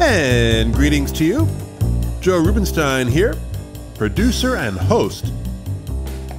And greetings to you. Joe Rubenstein here, producer and host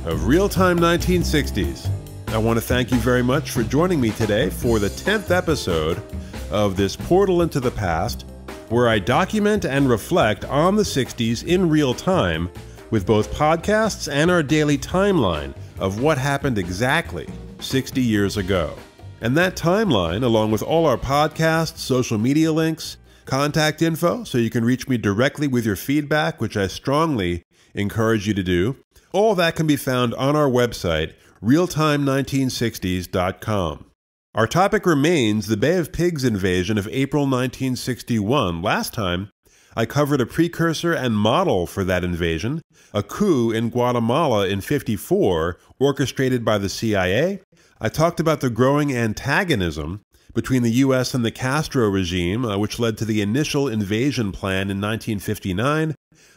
of Real-Time 1960s. I want to thank you very much for joining me today for the 10th episode of this portal into the past, where I document and reflect on the 60s in real time with both podcasts and our daily timeline of what happened exactly 60 years ago. And that timeline, along with all our podcasts, social media links, contact info, so you can reach me directly with your feedback, which I strongly encourage you to do, all that can be found on our website, realtime1960s.com. Our topic remains the Bay of Pigs invasion of April 1961. Last time, I covered a precursor and model for that invasion, a coup in Guatemala in '54, orchestrated by the CIA. I talked about the growing antagonism between the U.S. and the Castro regime, which led to the initial invasion plan in 1959.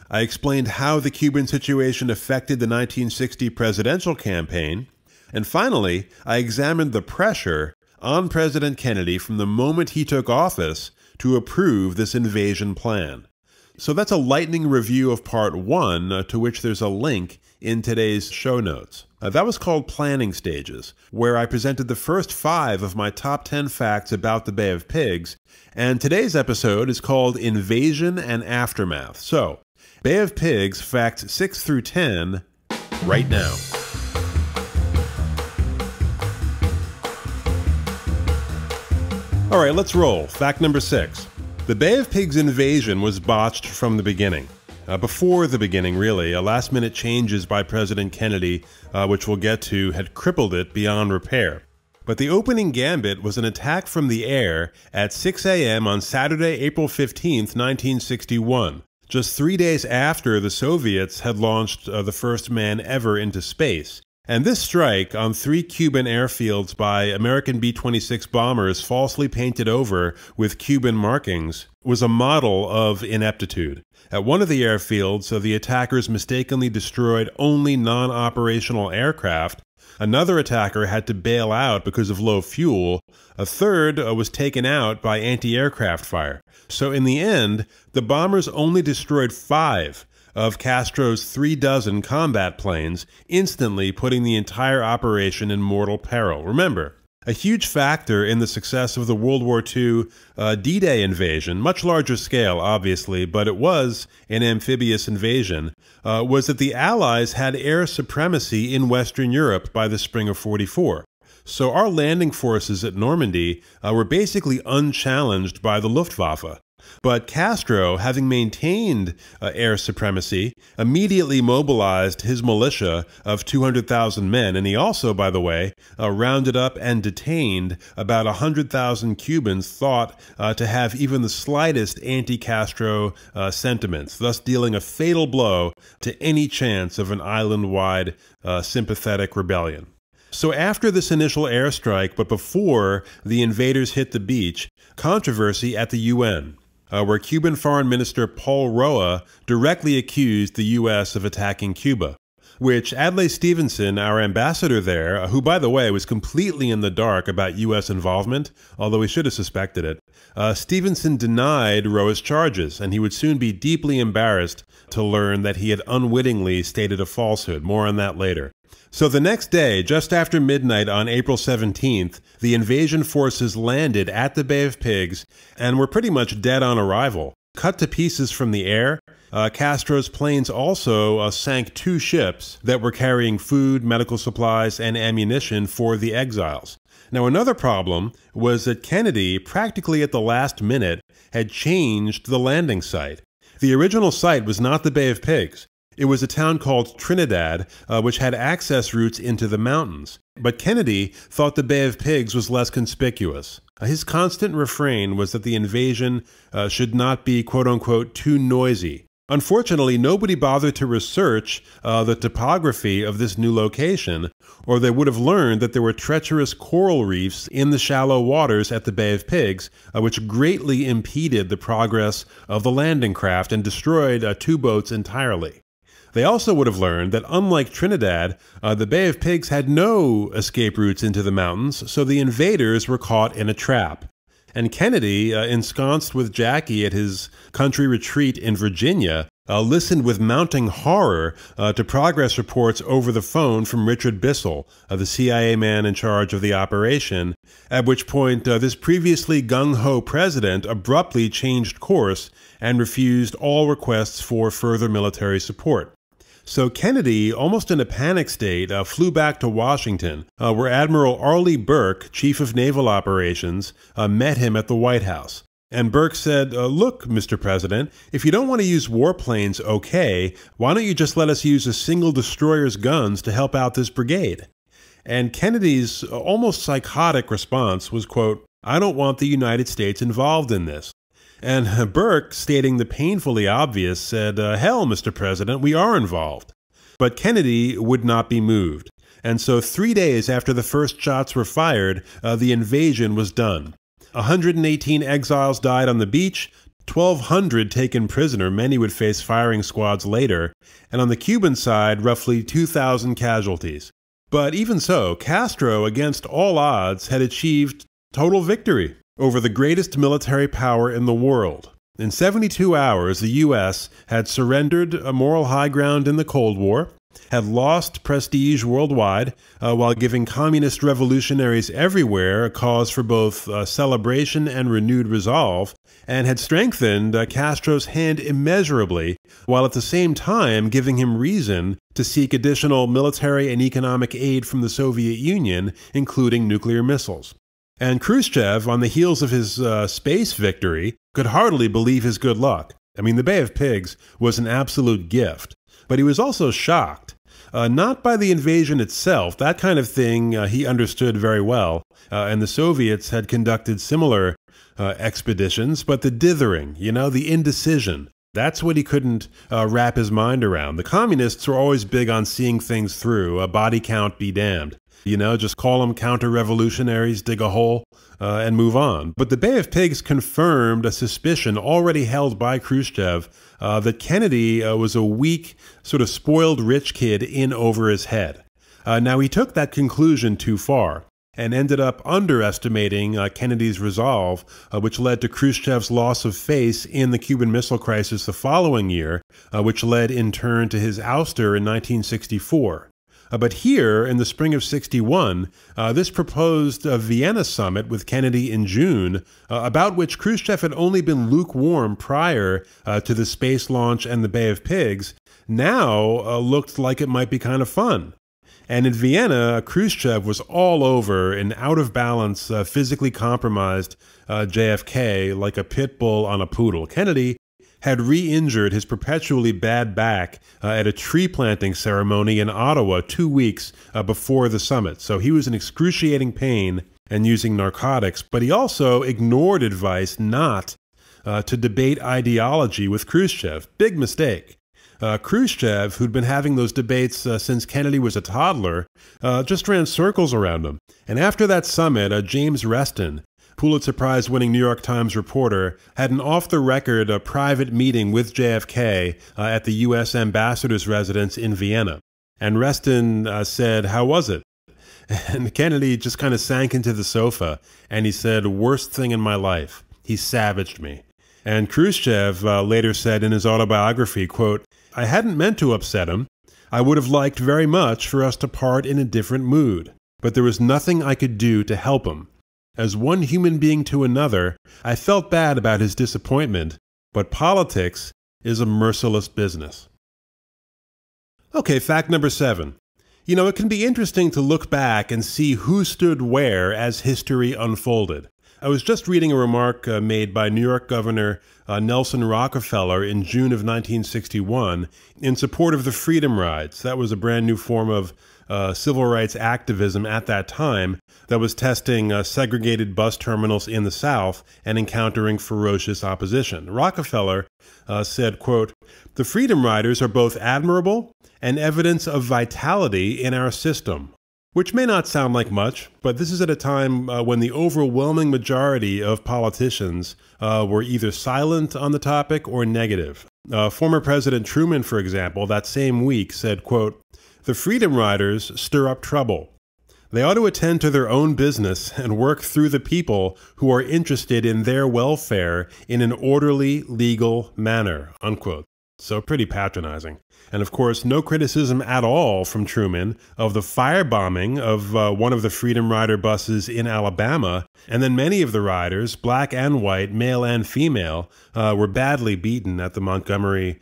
I explained how the Cuban situation affected the 1960 presidential campaign. And finally, I examined the pressure on President Kennedy from the moment he took office to approve this invasion plan. So that's a lightning review of part 1, to which there's a link in today's show notes. That was called Planning Stages, where I presented the first 5 of my top 10 facts about the Bay of Pigs, and today's episode is called Invasion and Aftermath. So, Bay of Pigs, facts 6 through 10, right now. All right, let's roll. Fact number 6. The Bay of Pigs invasion was botched from the beginning. Before the beginning, really, last-minute changes by President Kennedy, which we'll get to, had crippled it beyond repair. But the opening gambit was an attack from the air at 6 a.m. on Saturday, April 15, 1961, just 3 days after the Soviets had launched the first man ever into space. And this strike on 3 Cuban airfields by American B-26 bombers falsely painted over with Cuban markings was a model of ineptitude. At one of the airfields, the attackers mistakenly destroyed only non-operational aircraft. Another attacker had to bail out because of low fuel. A third was taken out by anti-aircraft fire. So in the end, the bombers only destroyed 5 of Castro's 36 combat planes, instantly putting the entire operation in mortal peril. Remember, a huge factor in the success of the World War II D-Day invasion, much larger scale, obviously, but it was an amphibious invasion, was that the Allies had air supremacy in Western Europe by the spring of '44. So our landing forces at Normandy were basically unchallenged by the Luftwaffe. But Castro, having maintained air supremacy, immediately mobilized his militia of 200,000 men, and he also, by the way, rounded up and detained about 100,000 Cubans thought to have even the slightest anti-Castro sentiments, thus dealing a fatal blow to any chance of an island-wide sympathetic rebellion. So after this initial airstrike, but before the invaders hit the beach, controversy at the UN. Where Cuban Foreign Minister Paul Roa directly accused the U.S. of attacking Cuba, which Adlai Stevenson, our ambassador there, who, by the way, was completely in the dark about U.S. involvement, although he should have suspected it, Stevenson denied Roa's charges, and he would soon be deeply embarrassed to learn that he had unwittingly stated a falsehood. More on that later. So the next day, just after midnight on April 17th, the invasion forces landed at the Bay of Pigs and were pretty much dead on arrival. Cut to pieces from the air, Castro's planes also sank 2 ships that were carrying food, medical supplies, and ammunition for the exiles. Now, another problem was that Kennedy, practically at the last minute, had changed the landing site. The original site was not the Bay of Pigs. It was a town called Trinidad, which had access routes into the mountains. But Kennedy thought the Bay of Pigs was less conspicuous. His constant refrain was that the invasion should not be, quote-unquote, too noisy. Unfortunately, nobody bothered to research the topography of this new location, or they would have learned that there were treacherous coral reefs in the shallow waters at the Bay of Pigs, which greatly impeded the progress of the landing craft and destroyed 2 boats entirely. They also would have learned that unlike Trinidad, the Bay of Pigs had no escape routes into the mountains, so the invaders were caught in a trap. And Kennedy, ensconced with Jackie at his country retreat in Virginia, listened with mounting horror to progress reports over the phone from Richard Bissell, the CIA man in charge of the operation, at which point this previously gung-ho president abruptly changed course and refused all requests for further military support. So Kennedy, almost in a panic state, flew back to Washington, where Admiral Arleigh Burke, chief of naval operations, met him at the White House. And Burke said, look, Mr. President, if you don't want to use warplanes, okay, why don't you just let us use a single destroyer's guns to help out this brigade? And Kennedy's almost psychotic response was, quote, I don't want the United States involved in this. And Burke, stating the painfully obvious, said, hell, Mr. President, we are involved. But Kennedy would not be moved. And so 3 days after the first shots were fired, the invasion was done. 118 exiles died on the beach, 1,200 taken prisoner, many would face firing squads later, and on the Cuban side, roughly 2,000 casualties. But even so, Castro, against all odds, had achieved total victory over the greatest military power in the world. In 72 hours, the U.S. had surrendered a moral high ground in the Cold War, had lost prestige worldwide, while giving communist revolutionaries everywhere a cause for both celebration and renewed resolve, and had strengthened Castro's hand immeasurably, while at the same time giving him reason to seek additional military and economic aid from the Soviet Union, including nuclear missiles. And Khrushchev, on the heels of his space victory, could hardly believe his good luck. I mean, the Bay of Pigs was an absolute gift. But he was also shocked, not by the invasion itself. That kind of thing he understood very well, and the Soviets had conducted similar expeditions, but the dithering, the indecision, that's what he couldn't wrap his mind around. The communists were always big on seeing things through, body count be damned. Just call them counter-revolutionaries, dig a hole, and move on. But the Bay of Pigs confirmed a suspicion already held by Khrushchev that Kennedy was a weak, sort of spoiled rich kid in over his head. Now, he took that conclusion too far and ended up underestimating Kennedy's resolve, which led to Khrushchev's loss of face in the Cuban Missile Crisis the following year, which led in turn to his ouster in 1964. But here, in the spring of '61, this proposed Vienna summit with Kennedy in June, about which Khrushchev had only been lukewarm prior to the space launch and the Bay of Pigs, now looked like it might be kind of fun. And in Vienna, Khrushchev was all over an out-of-balance, physically compromised JFK like a pit bull on a poodle. Kennedy had re-injured his perpetually bad back at a tree planting ceremony in Ottawa 2 weeks before the summit. So he was in excruciating pain and using narcotics, but he also ignored advice not to debate ideology with Khrushchev. Big mistake. Khrushchev, who'd been having those debates since Kennedy was a toddler, just ran circles around him. And after that summit, James Reston, Pulitzer Prize-winning New York Times reporter, had an off-the-record private meeting with JFK at the U.S. ambassador's residence in Vienna. And Reston said, "How was it?" And Kennedy just kind of sank into the sofa, and he said, "Worst thing in my life. He savaged me." And Khrushchev later said in his autobiography, quote, "I hadn't meant to upset him. I would have liked very much for us to part in a different mood. But there was nothing I could do to help him. As one human being to another, I felt bad about his disappointment, but politics is a merciless business." Okay, fact number 7. It can be interesting to look back and see who stood where as history unfolded. I was just reading a remark made by New York Governor Nelson Rockefeller in June of 1961 in support of the Freedom Rides. That was a brand new form of civil rights activism at that time that was testing segregated bus terminals in the South and encountering ferocious opposition. Rockefeller said, quote, "The Freedom Riders are both admirable and evidence of vitality in our system." Which may not sound like much, but this is at a time when the overwhelming majority of politicians were either silent on the topic or negative. Former President Truman, for example, that same week said, quote, "The Freedom Riders stir up trouble. They ought to attend to their own business and work through the people who are interested in their welfare in an orderly, legal manner, unquote. So pretty patronizing. And of course, no criticism at all from Truman of the firebombing of one of the Freedom Rider buses in Alabama. And then many of the riders, black and white, male and female, were badly beaten at the Montgomery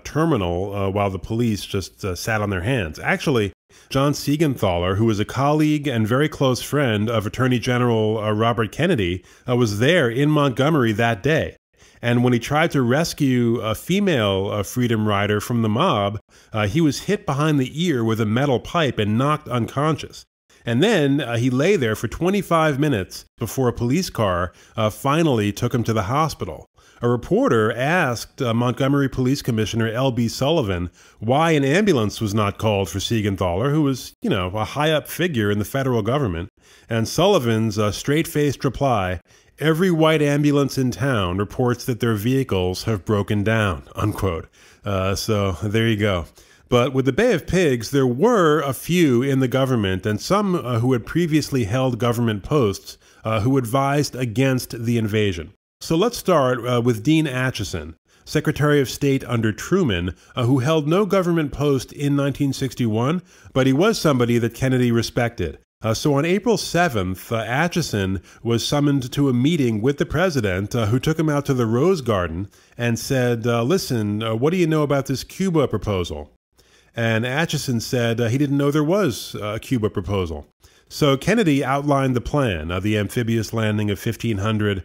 terminal while the police just sat on their hands. Actually, John Siegenthaler, who was a colleague and very close friend of Attorney General Robert Kennedy, was there in Montgomery that day. And when he tried to rescue a female Freedom Rider from the mob, he was hit behind the ear with a metal pipe and knocked unconscious. And then he lay there for 25 minutes before a police car finally took him to the hospital. A reporter asked Montgomery Police Commissioner L.B. Sullivan why an ambulance was not called for Siegenthaler, who was, a high-up figure in the federal government. And Sullivan's straight-faced reply, "Every white ambulance in town reports that their vehicles have broken down," unquote. So there you go. But with the Bay of Pigs, there were a few in the government and some who had previously held government posts who advised against the invasion. So let's start with Dean Acheson, Secretary of State under Truman, who held no government post in 1961, but he was somebody that Kennedy respected. So on April 7th, Acheson was summoned to a meeting with the president, who took him out to the Rose Garden and said, listen, what do you know about this Cuba proposal? And Acheson said he didn't know there was a Cuba proposal. So Kennedy outlined the plan, the amphibious landing of 1,500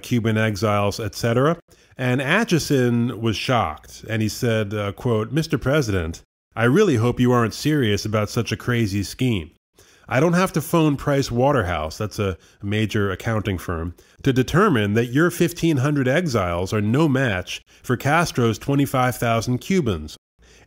Cuban exiles, etc. And Acheson was shocked, and he said, quote, "Mr. President, I really hope you aren't serious about such a crazy scheme. I don't have to phone Price Waterhouse, that's a major accounting firm, to determine that your 1,500 exiles are no match for Castro's 25,000 Cubans."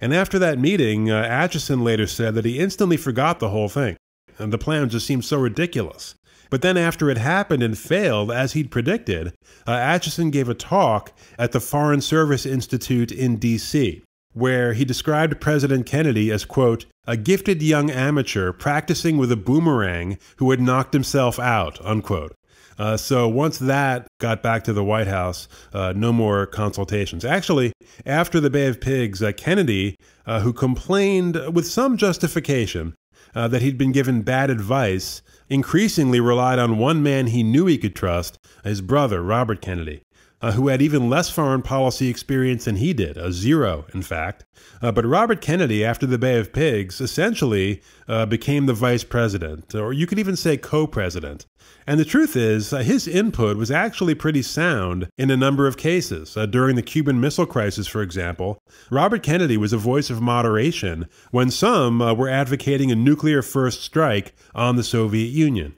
And after that meeting, Acheson later said that he instantly forgot the whole thing, and the plan just seemed so ridiculous. But then after it happened and failed, as he'd predicted, Acheson gave a talk at the Foreign Service Institute in D.C., where he described President Kennedy as, quote, "a gifted young amateur practicing with a boomerang who had knocked himself out," unquote. So once that got back to the White House, no more consultations. Actually, after the Bay of Pigs, Kennedy, who complained with some justification that he'd been given bad advice, increasingly relied on one man he knew he could trust, his brother, Robert Kennedy, who had even less foreign policy experience than he did, a zero, in fact. But Robert Kennedy, after the Bay of Pigs, essentially became the vice president, or you could even say co-president. And the truth is, his input was actually pretty sound in a number of cases. During the Cuban Missile Crisis, for example, Robert Kennedy was a voice of moderation when some were advocating a nuclear first strike on the Soviet Union.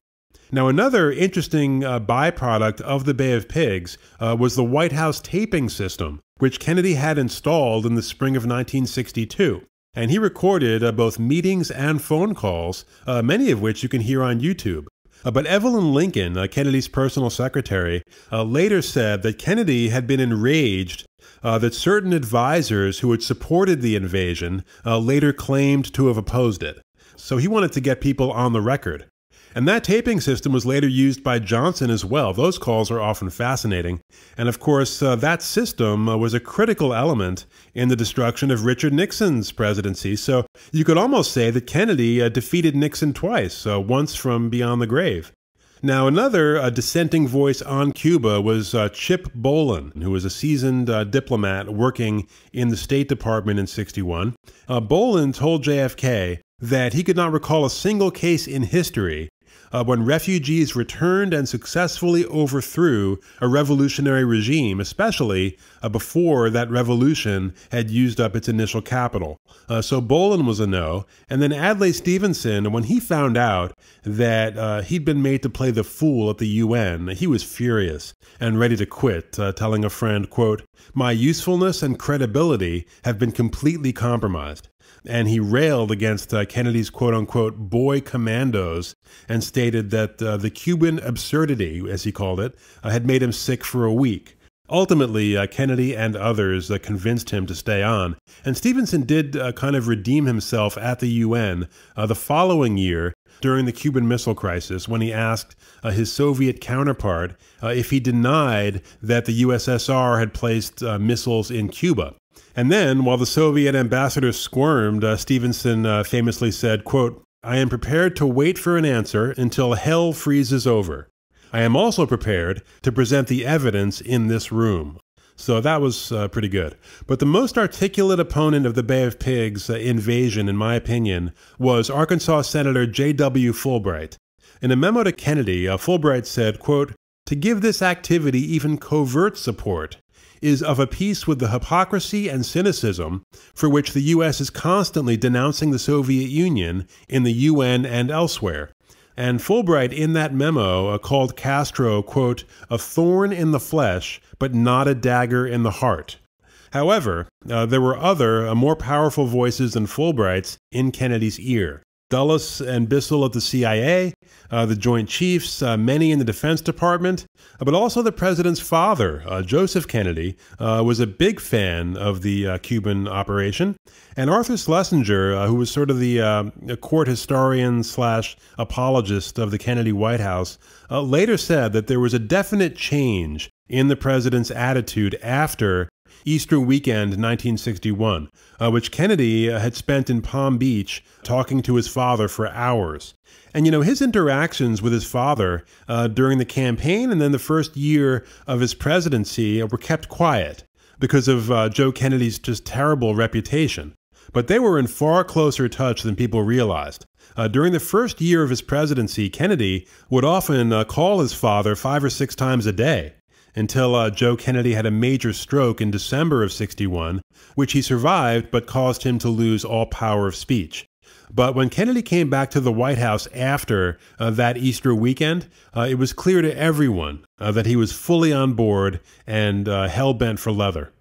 Now, another interesting byproduct of the Bay of Pigs was the White House taping system, which Kennedy had installed in the spring of 1962. And he recorded both meetings and phone calls, many of which you can hear on YouTube. But Evelyn Lincoln, Kennedy's personal secretary, later said that Kennedy had been enraged that certain advisors who had supported the invasion later claimed to have opposed it. So he wanted to get people on the record. And that taping system was later used by Johnson as well. Those calls are often fascinating. And of course, that system was a critical element in the destruction of Richard Nixon's presidency. So you could almost say that Kennedy defeated Nixon twice, once from beyond the grave. Now, another dissenting voice on Cuba was Chip Bolin, who was a seasoned diplomat working in the State Department in '61. Bolin told JFK that he could not recall a single case in history when refugees returned and successfully overthrew a revolutionary regime, especially before that revolution had used up its initial capital. So Bolin was a no. And then Adlai Stevenson, when he found out that he'd been made to play the fool at the UN, he was furious and ready to quit, telling a friend, quote, "My usefulness and credibility have been completely compromised." And he railed against Kennedy's quote-unquote boy commandos and stated that the Cuban absurdity, as he called it, had made him sick for a week. Ultimately, Kennedy and others convinced him to stay on, and Stevenson did kind of redeem himself at the UN the following year during the Cuban Missile Crisis when he asked his Soviet counterpart if he denied that the USSR had placed missiles in Cuba. And then, while the Soviet ambassador squirmed, Stevenson famously said, quote, "I am prepared to wait for an answer until hell freezes over. I am also prepared to present the evidence in this room." So that was pretty good. But the most articulate opponent of the Bay of Pigs invasion, in my opinion, was Arkansas Senator J.W. Fulbright. In a memo to Kennedy, Fulbright said, quote, "To give this activity even covert support is of a piece with the hypocrisy and cynicism for which the U.S. is constantly denouncing the Soviet Union in the UN and elsewhere." And Fulbright, in that memo, called Castro, quote, "a thorn in the flesh, but not a dagger in the heart." However, there were other, more powerful voices than Fulbright's in Kennedy's ear. Dulles and Bissell at the CIA, the Joint Chiefs, many in the Defense Department, but also the president's father, Joseph Kennedy, was a big fan of the Cuban operation. And Arthur Schlesinger, who was sort of the court historian / apologist of the Kennedy White House, later said that there was a definite change in the president's attitude after Easter weekend 1961, which Kennedy had spent in Palm Beach talking to his father for hours. And, you know, his interactions with his father during the campaign and then the first year of his presidency were kept quiet because of Joe Kennedy's just terrible reputation. But they were in far closer touch than people realized. During the first year of his presidency, Kennedy would often call his father 5 or 6 times a day, until Joe Kennedy had a major stroke in December of '61, which he survived but caused him to lose all power of speech. But when Kennedy came back to the White House after that Easter weekend, it was clear to everyone that he was fully on board and hell-bent for leather.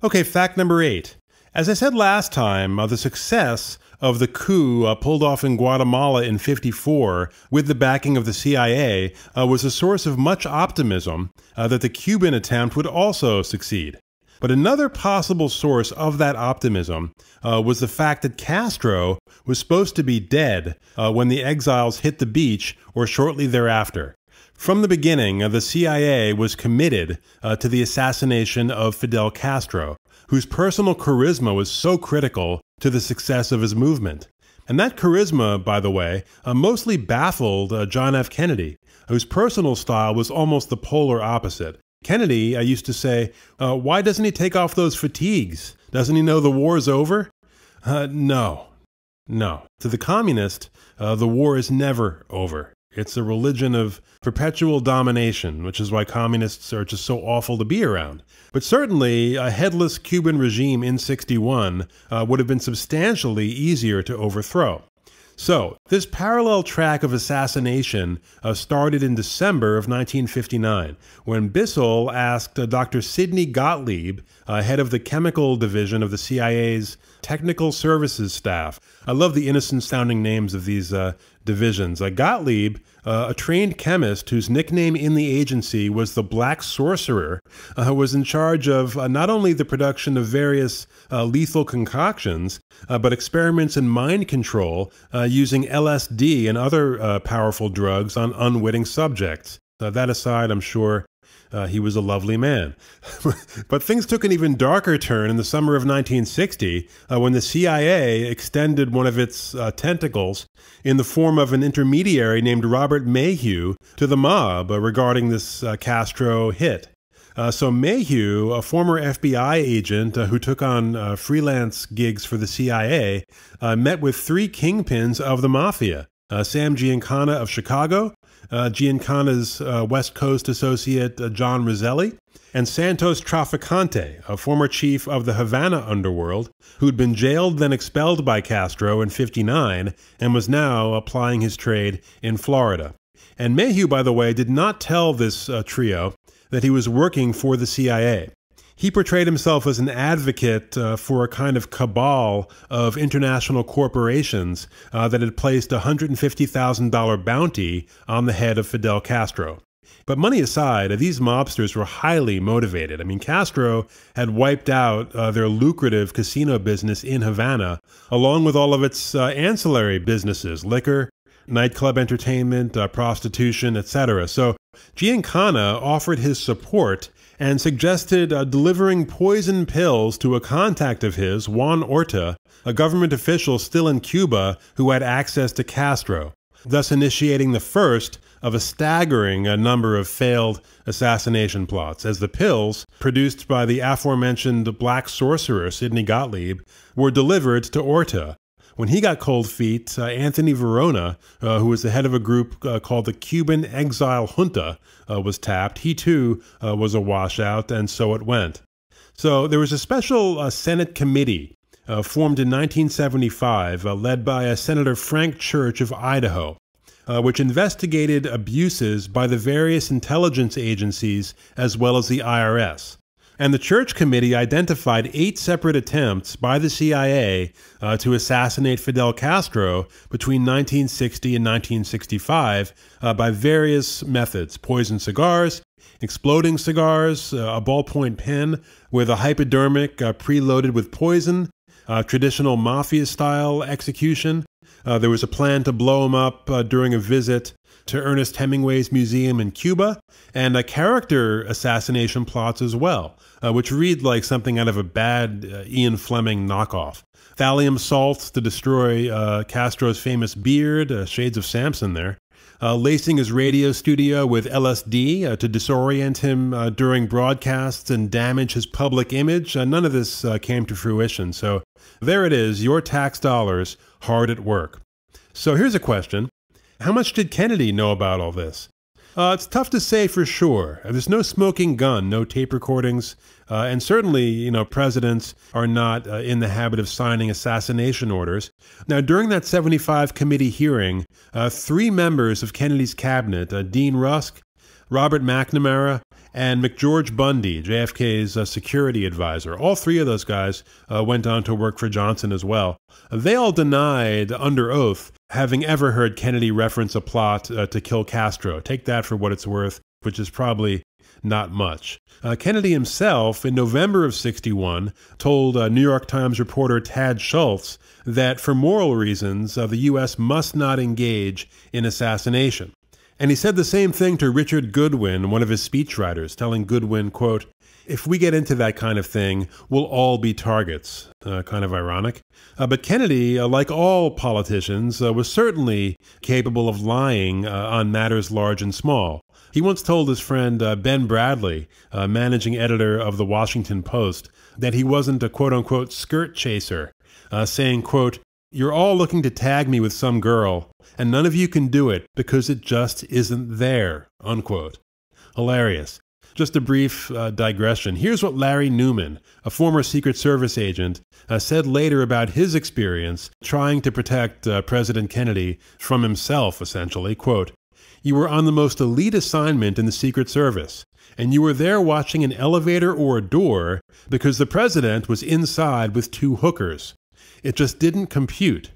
Okay, fact number 8. As I said last time, the success of the coup pulled off in Guatemala in '54 with the backing of the CIA was a source of much optimism that the Cuban attempt would also succeed. But another possible source of that optimism was the fact that Castro was supposed to be dead when the exiles hit the beach or shortly thereafter. From the beginning, the CIA was committed to the assassination of Fidel Castro, whose personal charisma was so critical to the success of his movement. And that charisma, by the way, mostly baffled John F. Kennedy, whose personal style was almost the polar opposite. Kennedy used to say, "Why doesn't he take off those fatigues? Doesn't he know the war's over?" No. To the communist, the war is never over. It's a religion of perpetual domination, which is why communists are just so awful to be around. But certainly, a headless Cuban regime in '61 would have been substantially easier to overthrow. So, this parallel track of assassination started in December of 1959, when Bissell asked Dr. Sidney Gottlieb, head of the chemical division of the CIA's technical services staff. I love the innocent-sounding names of these divisions. Gottlieb, a trained chemist whose nickname in the agency was the Black Sorcerer, was in charge of not only the production of various lethal concoctions, but experiments in mind control using LSD and other powerful drugs on unwitting subjects. That aside, I'm sure he was a lovely man. But things took an even darker turn in the summer of 1960 when the CIA extended one of its tentacles in the form of an intermediary named Robert Mayhew to the mob regarding this Castro hit. So Mayhew, a former FBI agent who took on freelance gigs for the CIA, met with 3 kingpins of the mafia. Sam Giancana of Chicago, Giancana's West Coast associate John Roselli, and Santos Traficante, a former chief of the Havana underworld, who'd been jailed then expelled by Castro in '59 and was now applying his trade in Florida. And Mayhew, by the way, did not tell this trio that he was working for the CIA. He portrayed himself as an advocate for a kind of cabal of international corporations that had placed a $150,000 bounty on the head of Fidel Castro. But money aside, these mobsters were highly motivated. I mean, Castro had wiped out their lucrative casino business in Havana, along with all of its ancillary businesses, liquor, nightclub entertainment, prostitution, etc. So Giancana offered his support and suggested delivering poison pills to a contact of his, Juan Orta, a government official still in Cuba who had access to Castro, thus initiating the first of a staggering number of failed assassination plots, as the pills, produced by the aforementioned black sorcerer Sidney Gottlieb, were delivered to Orta. When he got cold feet, Anthony Verona, who was the head of a group called the Cuban Exile Junta, was tapped. He too was a washout, and so it went. So there was a special Senate committee formed in 1975, led by Senator Frank Church of Idaho, which investigated abuses by the various intelligence agencies as well as the IRS. And the Church Committee identified 8 separate attempts by the CIA to assassinate Fidel Castro between 1960 and 1965 by various methods: poison cigars, exploding cigars, a ballpoint pen with a hypodermic preloaded with poison, traditional mafia-style execution. There was a plan to blow him up during a visit to Ernest Hemingway's museum in Cuba, and character assassination plots as well, which read like something out of a bad Ian Fleming knockoff. Thallium salts to destroy Castro's famous beard, shades of Samson there. Lacing his radio studio with LSD to disorient him during broadcasts and damage his public image. None of this came to fruition. So there it is, your tax dollars hard at work. So here's a question. How much did Kennedy know about all this? It's tough to say for sure. There's no smoking gun, no tape recordings, and certainly, presidents are not in the habit of signing assassination orders. Now, during that 75 committee hearing, 3 members of Kennedy's cabinet, Dean Rusk, Robert McNamara, and McGeorge Bundy, JFK's security advisor, all 3 of those guys went on to work for Johnson as well. They all denied under oath having ever heard Kennedy reference a plot to kill Castro. Take that for what it's worth, which is probably not much. Kennedy himself, in November of '61, told New York Times reporter Tad Schultz that for moral reasons, the U.S. must not engage in assassination. And he said the same thing to Richard Goodwin, one of his speechwriters, telling Goodwin, quote, "If we get into that kind of thing, we'll all be targets." Kind of ironic. But Kennedy, like all politicians, was certainly capable of lying on matters large and small. He once told his friend Ben Bradley, managing editor of the Washington Post, that he wasn't a quote-unquote skirt chaser, saying, quote, "You're all looking to tag me with some girl, and none of you can do it because it just isn't there," unquote. Hilarious. Just a brief digression. Here's what Larry Newman, a former Secret Service agent, said later about his experience trying to protect President Kennedy from himself, essentially. Quote, "You were on the most elite assignment in the Secret Service, and you were there watching an elevator or a door because the president was inside with 2 hookers. It just didn't compute.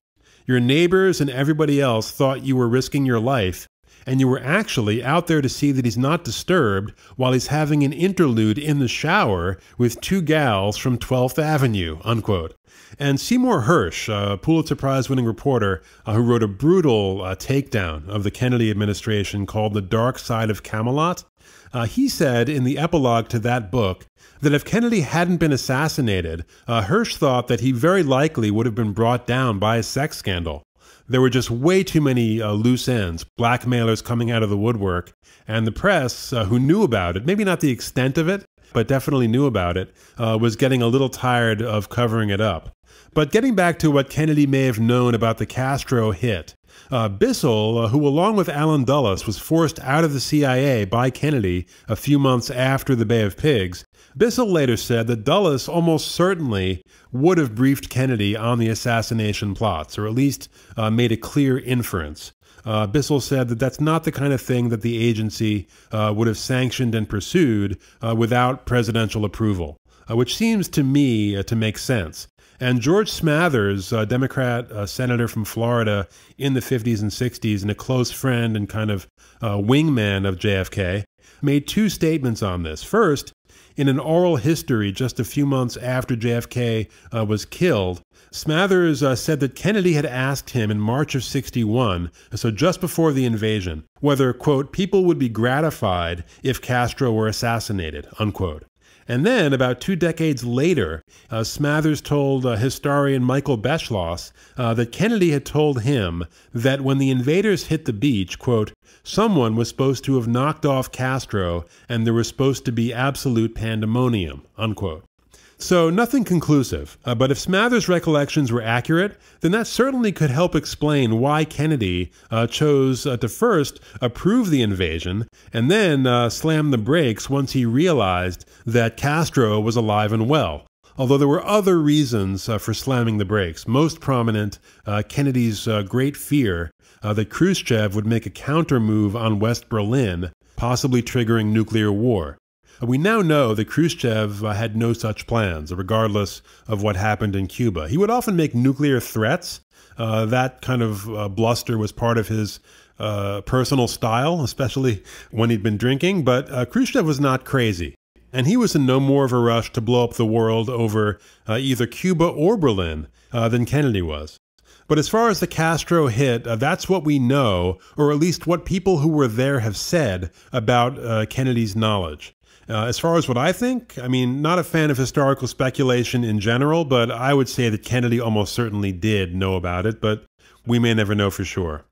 Your neighbors and everybody else thought you were risking your life, and you were actually out there to see that he's not disturbed while he's having an interlude in the shower with 2 gals from 12th Avenue, unquote. And Seymour Hersh, a Pulitzer Prize-winning reporter who wrote a brutal takedown of the Kennedy administration called The Dark Side of Camelot, he said in the epilogue to that book that if Kennedy hadn't been assassinated, Hersh thought that he very likely would have been brought down by a sex scandal. There were just way too many loose ends, blackmailers coming out of the woodwork, and the press, who knew about it, maybe not the extent of it, but definitely knew about it, was getting a little tired of covering it up. But getting back to what Kennedy may have known about the Castro hit, Bissell, who along with Allen Dulles was forced out of the CIA by Kennedy a few months after the Bay of Pigs, Bissell later said that Dulles almost certainly would have briefed Kennedy on the assassination plots, or at least made a clear inference. Bissell said that that's not the kind of thing that the agency would have sanctioned and pursued without presidential approval, which seems to me to make sense. And George Smathers, a Democrat senator from Florida in the 50s and 60s, and a close friend and kind of wingman of JFK, made two statements on this. First, in an oral history just a few months after JFK was killed, Smathers said that Kennedy had asked him in March of 61, so just before the invasion, whether, quote, people would be gratified if Castro were assassinated, unquote. And then, about 2 decades later, Smathers told historian Michael Beschloss that Kennedy had told him that when the invaders hit the beach, quote, someone was supposed to have knocked off Castro and there was supposed to be absolute pandemonium, unquote. So nothing conclusive, but if Smathers' recollections were accurate, then that certainly could help explain why Kennedy chose to first approve the invasion and then slam the brakes once he realized that Castro was alive and well. Although there were other reasons for slamming the brakes, most prominent Kennedy's great fear that Khrushchev would make a counter-move on West Berlin, possibly triggering nuclear war. We now know that Khrushchev had no such plans, regardless of what happened in Cuba. He would often make nuclear threats. That kind of bluster was part of his personal style, especially when he'd been drinking. But Khrushchev was not crazy. And he was in no more of a rush to blow up the world over either Cuba or Berlin than Kennedy was. But as far as the Castro hit, that's what we know, or at least what people who were there have said about Kennedy's knowledge. As far as what I think, I mean, not a fan of historical speculation in general, but I would say that Kennedy almost certainly did know about it, but we may never know for sure.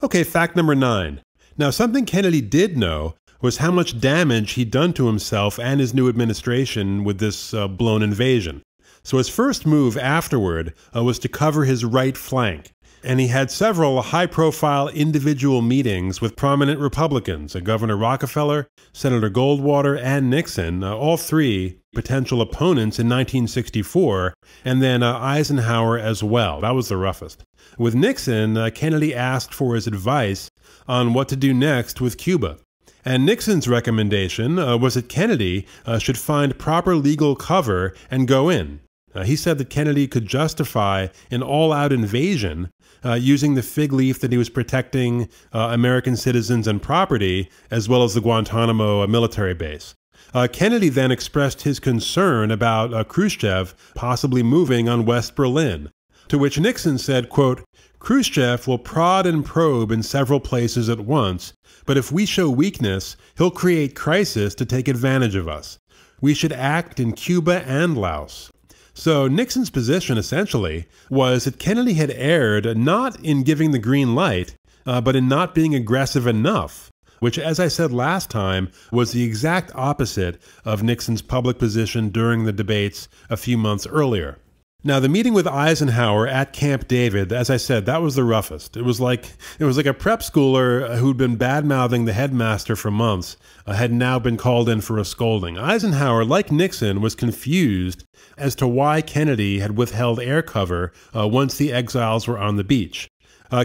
Okay, fact number 9. Now, something Kennedy did know was how much damage he'd done to himself and his new administration with this blown invasion. So his first move afterward was to cover his right flank. And he had several high-profile individual meetings with prominent Republicans, Governor Rockefeller, Senator Goldwater, and Nixon, all three potential opponents in 1964, and then Eisenhower as well. That was the roughest. With Nixon, Kennedy asked for his advice on what to do next with Cuba. And Nixon's recommendation was that Kennedy should find proper legal cover and go in. He said that Kennedy could justify an all-out invasion using the fig leaf that he was protecting American citizens and property, as well as the Guantanamo military base. Kennedy then expressed his concern about Khrushchev possibly moving on West Berlin, to which Nixon said, quote, Khrushchev will prod and probe in several places at once, but if we show weakness, he'll create crisis to take advantage of us. We should act in Cuba and Laos. So Nixon's position, essentially, was that Kennedy had erred not in giving the green light, but in not being aggressive enough, which, as I said last time, was the exact opposite of Nixon's public position during the debates a few months earlier. Now, the meeting with Eisenhower at Camp David, as I said, that was the roughest. It was like a prep schooler who'd been bad-mouthing the headmaster for months, had now been called in for a scolding. Eisenhower, like Nixon, was confused as to why Kennedy had withheld air cover once the exiles were on the beach.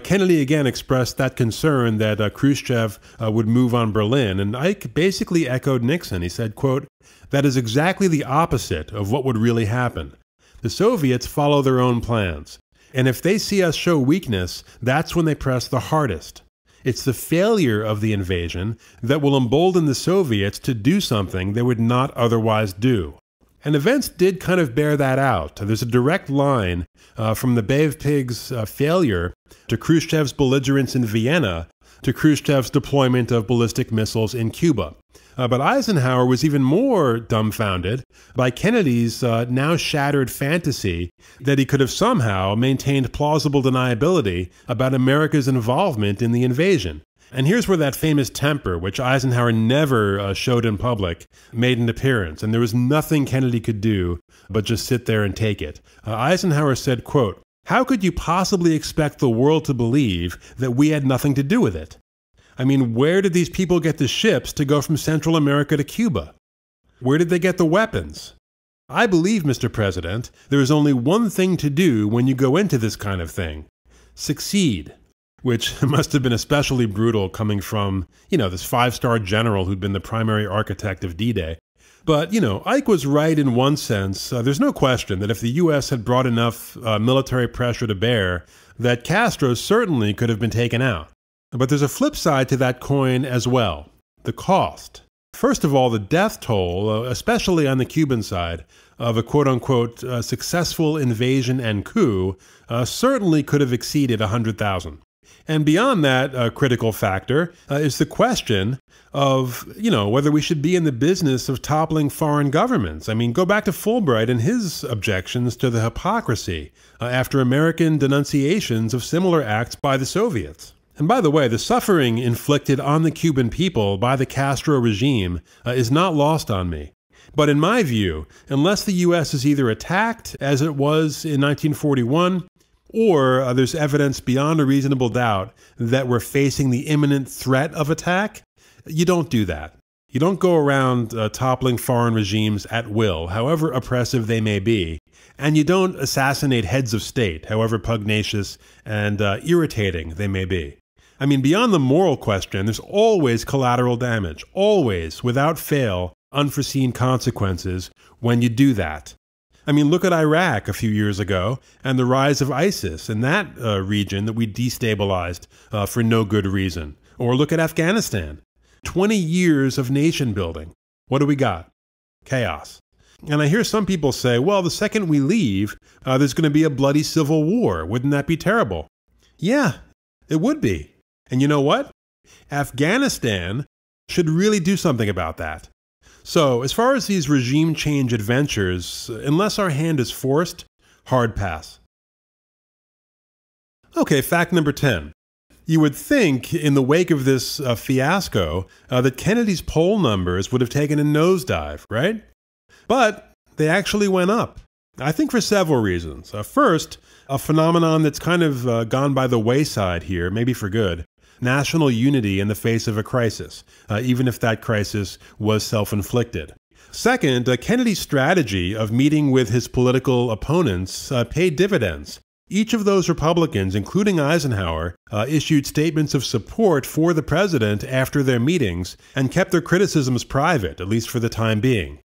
Kennedy again expressed that concern that Khrushchev would move on Berlin, and Ike basically echoed Nixon. He said, quote, that is exactly the opposite of what would really happen. The Soviets follow their own plans, and if they see us show weakness, that's when they press the hardest. It's the failure of the invasion that will embolden the Soviets to do something they would not otherwise do. And events did kind of bear that out. There's a direct line from the Bay of Pigs failure to Khrushchev's belligerence in Vienna to Khrushchev's deployment of ballistic missiles in Cuba. But Eisenhower was even more dumbfounded by Kennedy's now shattered fantasy that he could have somehow maintained plausible deniability about America's involvement in the invasion. And here's where that famous temper, which Eisenhower never showed in public, made an appearance. And there was nothing Kennedy could do but just sit there and take it. Eisenhower said, quote, how could you possibly expect the world to believe that we had nothing to do with it? I mean, where did these people get the ships to go from Central America to Cuba? Where did they get the weapons? I believe, Mr. President, there is only one thing to do when you go into this kind of thing. Succeed. Which must have been especially brutal coming from, this five-star general who'd been the primary architect of D-Day. But, Ike was right in one sense. There's no question that if the U.S. had brought enough military pressure to bear, that Castro certainly could have been taken out. But there's a flip side to that coin as well, the cost. First of all, the death toll, especially on the Cuban side, of a quote-unquote successful invasion and coup, certainly could have exceeded 100,000. And beyond that critical factor is the question of, whether we should be in the business of toppling foreign governments. I mean, go back to Fulbright and his objections to the hypocrisy after American denunciations of similar acts by the Soviets. And by the way, the suffering inflicted on the Cuban people by the Castro regime is not lost on me. But in my view, unless the U.S. is either attacked, as it was in 1941, or there's evidence beyond a reasonable doubt that we're facing the imminent threat of attack, you don't do that. You don't go around toppling foreign regimes at will, however oppressive they may be. And you don't assassinate heads of state, however pugnacious and irritating they may be. I mean, beyond the moral question, there's always collateral damage, always, without fail, unforeseen consequences when you do that. I mean, look at Iraq a few years ago and the rise of ISIS in that region that we destabilized for no good reason. Or look at Afghanistan. 20 years of nation building. What do we got? Chaos. And I hear some people say, well, the second we leave, there's going to be a bloody civil war. Wouldn't that be terrible? Yeah, it would be. And you know what? Afghanistan should really do something about that. So, as far as these regime change adventures, unless our hand is forced, hard pass. Okay, fact number 10. You would think, in the wake of this fiasco, that Kennedy's poll numbers would have taken a nosedive, right? But they actually went up. I think for several reasons. First, a phenomenon that's kind of gone by the wayside here, maybe for good. National unity in the face of a crisis, even if that crisis was self-inflicted. Second, Kennedy's strategy of meeting with his political opponents paid dividends. Each of those Republicans, including Eisenhower, issued statements of support for the president after their meetings and kept their criticisms private, at least for the time being.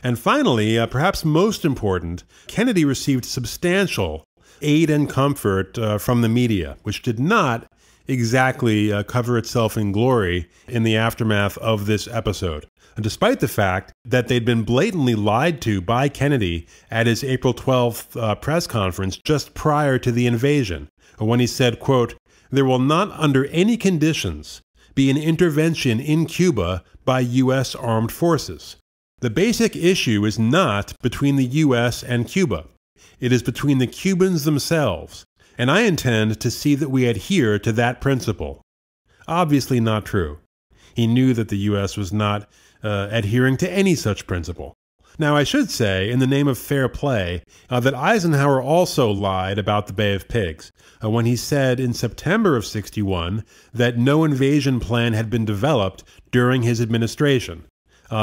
And finally, perhaps most important, Kennedy received substantial aid and comfort from the media, which did not exactly cover itself in glory in the aftermath of this episode, despite the fact that they'd been blatantly lied to by Kennedy at his April 12th press conference just prior to the invasion, when he said, quote, "There will not under any conditions be an intervention in Cuba by U.S. armed forces. The basic issue is not between the U.S. and Cuba. It is between the Cubans themselves. And I intend to see that we adhere to that principle." Obviously not true. He knew that the U.S. was not adhering to any such principle. Now, I should say, in the name of fair play, that Eisenhower also lied about the Bay of Pigs when he said in September of '61 that no invasion plan had been developed during his administration.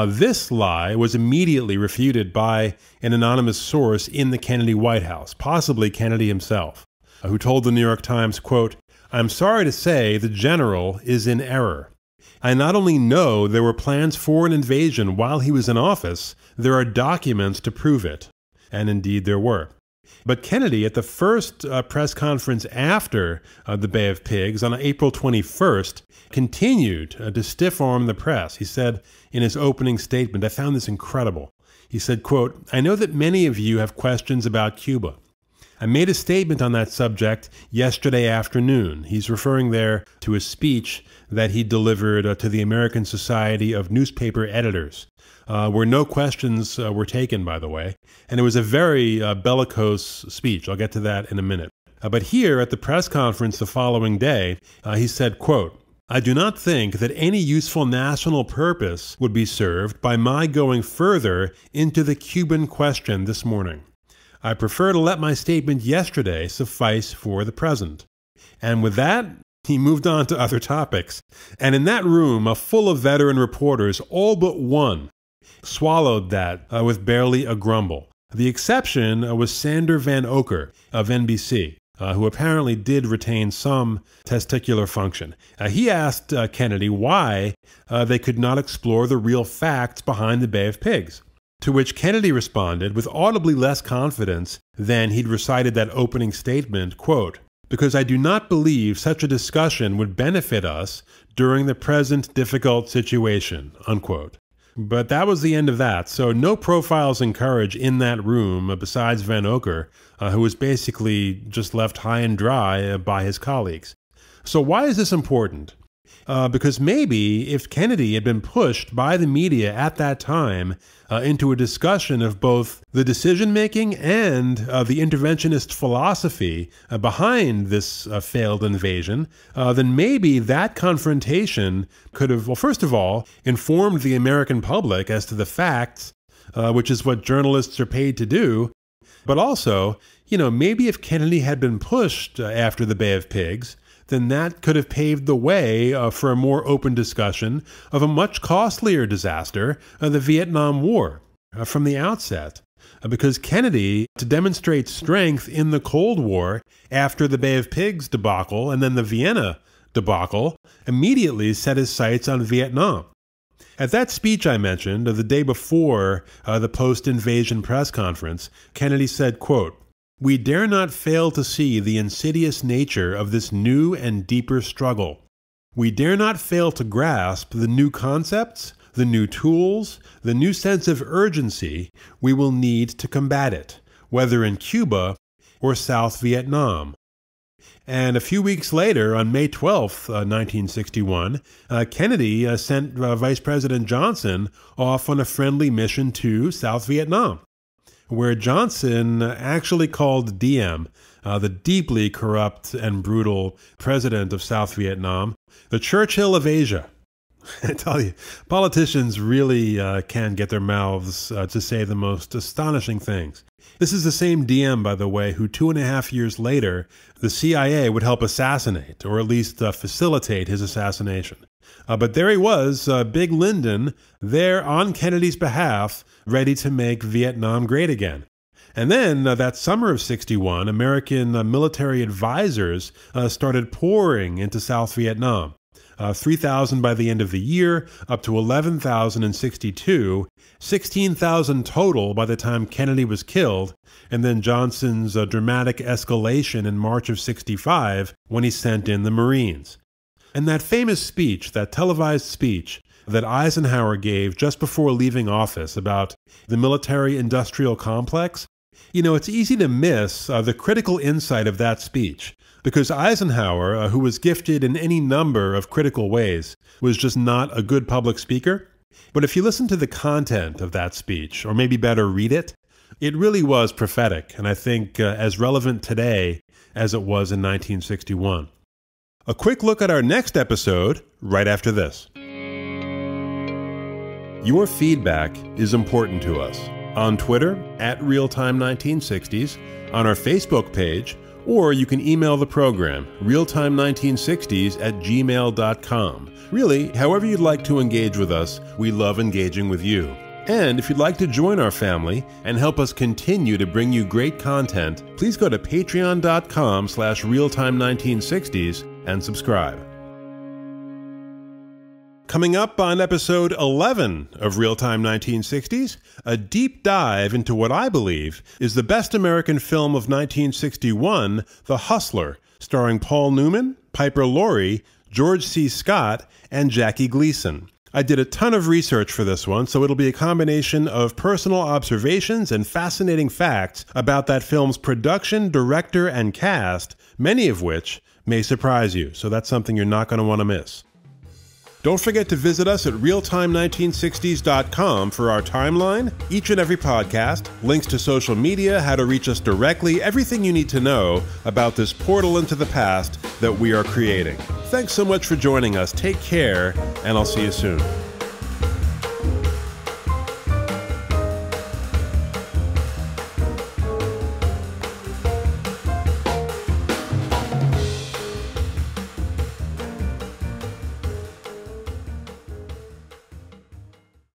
This lie was immediately refuted by an anonymous source in the Kennedy White House, possibly Kennedy himself, who told the New York Times, quote, "I'm sorry to say the general is in error. I not only know there were plans for an invasion while he was in office, there are documents to prove it." And indeed there were. But Kennedy, at the first press conference after the Bay of Pigs on April 21st, continued to stiff-arm the press. He said in his opening statement, I found this incredible. He said, quote, "I know that many of you have questions about Cuba. I made a statement on that subject yesterday afternoon." He's referring there to a speech that he delivered to the American Society of Newspaper Editors, where no questions were taken, by the way. And it was a very bellicose speech. I'll get to that in a minute. But here at the press conference the following day, he said, quote, "I do not think that any useful national purpose would be served by my going further into the Cuban question this morning. I prefer to let my statement yesterday suffice for the present." And with that, he moved on to other topics. And in that room, full of veteran reporters, all but one swallowed that with barely a grumble. The exception was Sander Van Oker of NBC, who apparently did retain some testicular function. He asked Kennedy why they could not explore the real facts behind the Bay of Pigs. To which Kennedy responded with audibly less confidence than he'd recited that opening statement, quote, "Because I do not believe such a discussion would benefit us during the present difficult situation," unquote. But that was the end of that, so no profiles in courage in that room besides Van Ocker, who was basically just left high and dry by his colleagues. So why is this important? Because maybe if Kennedy had been pushed by the media at that time into a discussion of both the decision-making and the interventionist philosophy behind this failed invasion, then maybe that confrontation could have, well, first of all, informed the American public as to the facts, which is what journalists are paid to do, but also, maybe if Kennedy had been pushed after the Bay of Pigs, then that could have paved the way for a more open discussion of a much costlier disaster, the Vietnam War, from the outset. Because Kennedy, to demonstrate strength in the Cold War after the Bay of Pigs debacle and then the Vienna debacle, immediately set his sights on Vietnam. At that speech I mentioned, the day before the post-invasion press conference, Kennedy said, quote, "We dare not fail to see the insidious nature of this new and deeper struggle. We dare not fail to grasp the new concepts, the new tools, the new sense of urgency we will need to combat it, whether in Cuba or South Vietnam." And a few weeks later, on May 12th, 1961, Kennedy sent Vice President Johnson off on a friendly mission to South Vietnam, where Johnson actually called Diem, the deeply corrupt and brutal president of South Vietnam, the Churchill of Asia. I tell you, politicians really can get their mouths to say the most astonishing things. This is the same Diem, by the way, who 2.5 years later, the CIA would help assassinate, or at least facilitate his assassination. But there he was, Big Lyndon, there on Kennedy's behalf, ready to make Vietnam great again. And then, that summer of '61, American military advisors started pouring into South Vietnam. 3,000 by the end of the year, up to 11,000 in '62, 16,000 total by the time Kennedy was killed, and then Johnson's dramatic escalation in March of '65 when he sent in the Marines. And that famous speech, that televised speech that Eisenhower gave just before leaving office about the military-industrial complex, it's easy to miss the critical insight of that speech, because Eisenhower, who was gifted in any number of critical ways, was just not a good public speaker. But if you listen to the content of that speech, or maybe better read it, it really was prophetic, and I think as relevant today as it was in 1961. A quick look at our next episode right after this. Your feedback is important to us. On Twitter, @realtime1960s, on our Facebook page, or you can email the program, realtime1960s@gmail.com. Really, however you'd like to engage with us, we love engaging with you. And if you'd like to join our family and help us continue to bring you great content, please go to patreon.com/realtime1960s and subscribe. Coming up on episode 11 of Real Time 1960s, a deep dive into what I believe is the best American film of 1961, The Hustler, starring Paul Newman, Piper Laurie, George C. Scott, and Jackie Gleason. I did a ton of research for this one, so it'll be a combination of personal observations and fascinating facts about that film's production, director, and cast, many of which may surprise you, so that's something you're not going to want to miss. Don't forget to visit us at realtime1960s.com for our timeline, each and every podcast, links to social media, how to reach us directly, everything you need to know about this portal into the past that we are creating. Thanks so much for joining us. Take care, and I'll see you soon.